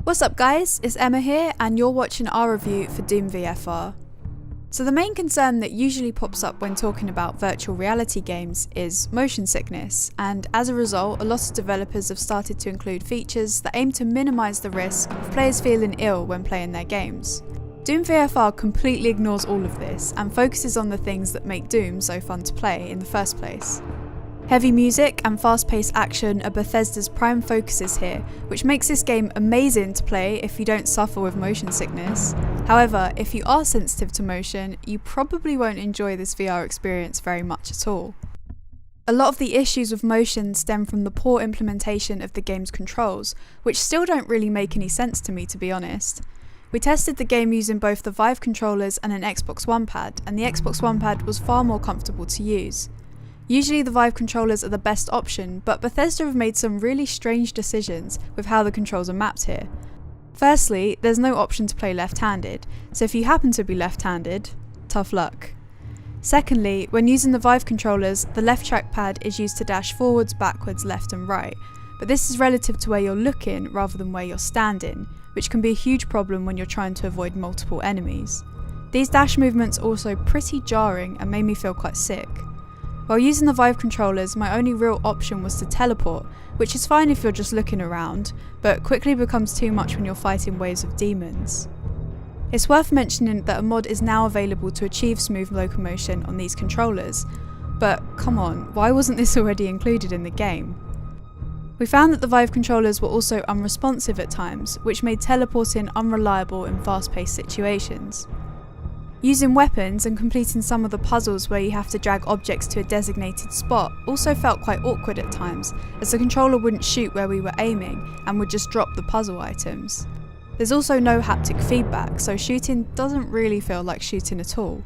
What's up guys, it's Emma here and you're watching our review for Doom VFR. So the main concern that usually pops up when talking about virtual reality games is motion sickness, and as a result a lot of developers have started to include features that aim to minimise the risk of players feeling ill when playing their games. Doom VFR completely ignores all of this and focuses on the things that make Doom so fun to play in the first place. Heavy music and fast-paced action are Bethesda's prime focuses here, which makes this game amazing to play if you don't suffer with motion sickness. However, if you are sensitive to motion, you probably won't enjoy this VR experience very much at all. A lot of the issues with motion stem from the poor implementation of the game's controls, which still don't really make any sense to me, to be honest. We tested the game using both the Vive controllers and an Xbox One pad, and the Xbox One pad was far more comfortable to use. Usually the Vive controllers are the best option, but Bethesda have made some really strange decisions with how the controls are mapped here. Firstly, there's no option to play left-handed, so if you happen to be left-handed, tough luck. Secondly, when using the Vive controllers, the left trackpad is used to dash forwards, backwards, left and right, but this is relative to where you're looking rather than where you're standing, which can be a huge problem when you're trying to avoid multiple enemies. These dash movements are also pretty jarring and made me feel quite sick. While using the Vive controllers, my only real option was to teleport, which is fine if you're just looking around, but quickly becomes too much when you're fighting waves of demons. It's worth mentioning that a mod is now available to achieve smooth locomotion on these controllers, but come on, why wasn't this already included in the game? We found that the Vive controllers were also unresponsive at times, which made teleporting unreliable in fast-paced situations. Using weapons and completing some of the puzzles where you have to drag objects to a designated spot also felt quite awkward at times, as the controller wouldn't shoot where we were aiming and would just drop the puzzle items. There's also no haptic feedback, so shooting doesn't really feel like shooting at all.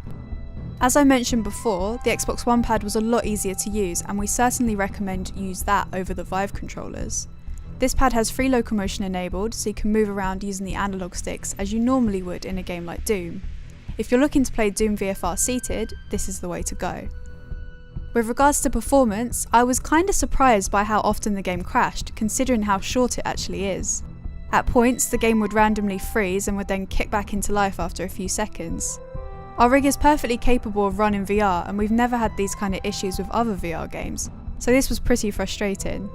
As I mentioned before, the Xbox One pad was a lot easier to use, and we certainly recommend you use that over the Vive controllers. This pad has free locomotion enabled, so you can move around using the analog sticks as you normally would in a game like Doom. If you're looking to play Doom VFR seated, this is the way to go. With regards to performance, I was kinda surprised by how often the game crashed, considering how short it actually is. At points, the game would randomly freeze and would then kick back into life after a few seconds. Our rig is perfectly capable of running VR, and we've never had these kind of issues with other VR games, so this was pretty frustrating.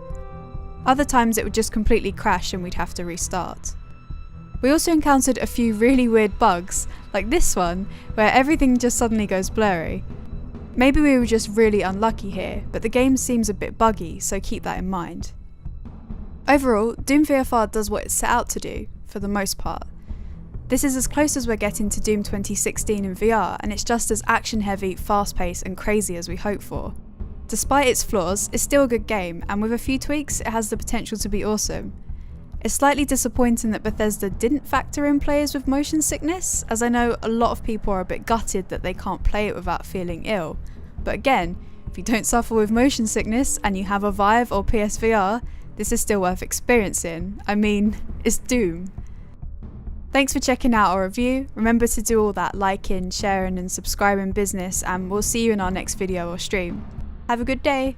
Other times it would just completely crash and we'd have to restart. We also encountered a few really weird bugs, like this one, where everything just suddenly goes blurry. Maybe we were just really unlucky here, but the game seems a bit buggy, so keep that in mind. Overall, Doom VFR does what it's set out to do, for the most part. This is as close as we're getting to Doom 2016 in VR, and it's just as action-heavy, fast-paced and crazy as we hoped for. Despite its flaws, it's still a good game, and with a few tweaks, it has the potential to be awesome. It's slightly disappointing that Bethesda didn't factor in players with motion sickness, as I know a lot of people are a bit gutted that they can't play it without feeling ill. But again, if you don't suffer with motion sickness and you have a Vive or PSVR, this is still worth experiencing. I mean, it's Doom. Thanks for checking out our review. Remember to do all that liking, sharing and subscribing business, and we'll see you in our next video or stream. Have a good day!